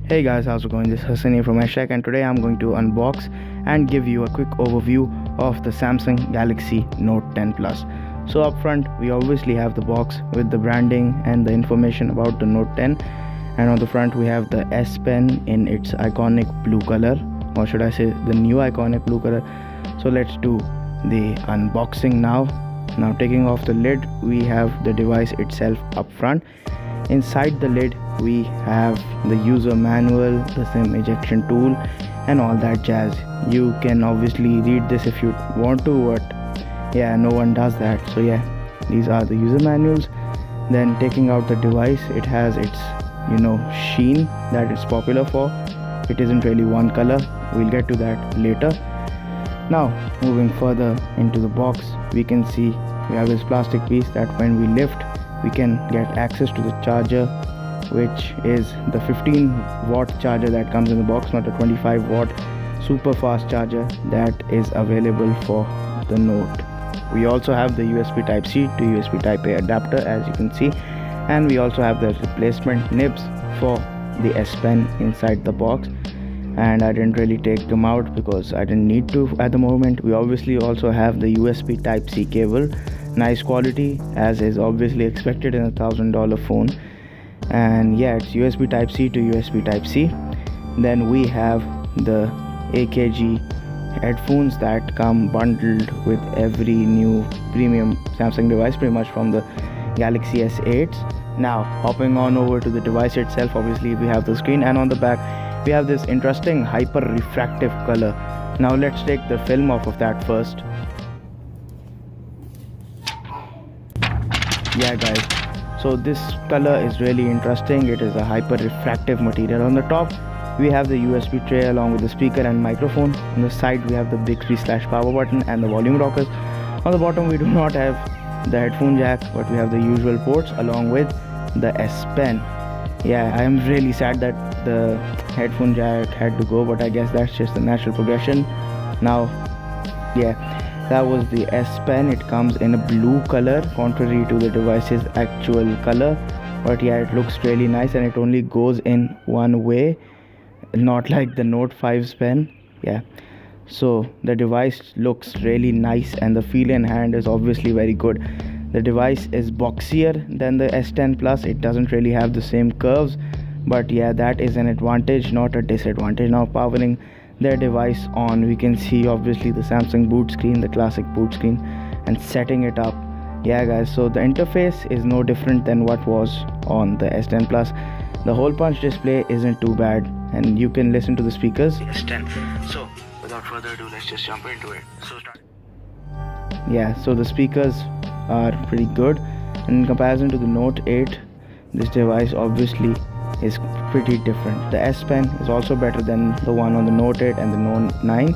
Hey guys, how's it going? This is Hassan here from Hashtag, and today I'm going to unbox and give you a quick overview of the Samsung Galaxy Note 10 Plus. So up front we obviously have the box with the branding and the information about the Note 10, and on the front we have the S Pen in its iconic blue color, or should I say the new iconic blue color. So let's do the unboxing now. Now taking off the lid, we have the device itself up front. Inside the lid we have the user manual, the SIM ejection tool and all that jazz. You can obviously read this if you want to, but yeah, no one does that. So yeah, these are the user manuals. Then taking out the device, it has its sheen that it's popular for. It isn't really one color, we'll get to that later. Now moving further into the box, we can see we have this plastic piece that when we lift we can get access to the charger, which is the 15-watt charger that comes in the box, not a 25-watt super fast charger that is available for the Note. We also have the USB Type-C to USB Type-A adapter, as you can see, and we also have the replacement nibs for the S Pen inside the box, and I didn't really take them out because I didn't need to at the moment. We obviously also have the USB Type-C cable, nice quality as is obviously expected in a $1,000 phone, and yeah, it's USB Type-C to USB Type-C. Then we have the AKG headphones that come bundled with every new premium Samsung device, pretty much from the Galaxy S8s. Now hopping on over to the device itself, obviously we have the screen, and on the back we have this interesting hyper refractive color. Now let's take the film off of that first. Yeah guys, so this color is really interesting. It is a hyper refractive material. On the top we have the USB tray along with the speaker and microphone. On the side we have the Bixby/power button and the volume rockers. On the bottom we do not have the headphone jack, but we have the usual ports along with the S Pen. Yeah, I am really sad that the headphone jack had to go, but I guess that's just the natural progression. Now yeah, that was the S Pen. It comes in a blue color, contrary to the device's actual color, but yeah, it looks really nice, and it only goes in one way, not like the Note 5's pen. Yeah, so the device looks really nice, and the feel in hand is obviously very good. The device is boxier than the S10 Plus. It doesn't really have the same curves, but yeah, that is an advantage, not a disadvantage. Now powering their device on, we can see obviously the Samsung boot screen, the classic boot screen, and setting it up. Yeah guys, so the interface is no different than what was on the S10 Plus. The hole punch display isn't too bad, and you can listen to the speakers. S10. So without further ado, let's just jump into it. Yeah, so the speakers are pretty good, and in comparison to the Note 8, this device obviously is pretty different. The S Pen is also better than the one on the Note 8 and the Note 9.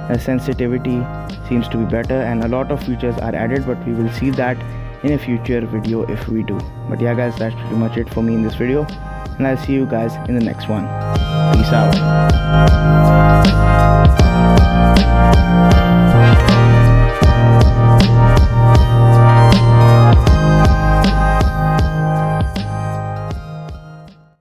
The sensitivity seems to be better, and a lot of features are added, but we will see that in a future video if we do. But yeah guys, that's pretty much it for me in this video, and I'll see you guys in the next one. Peace out.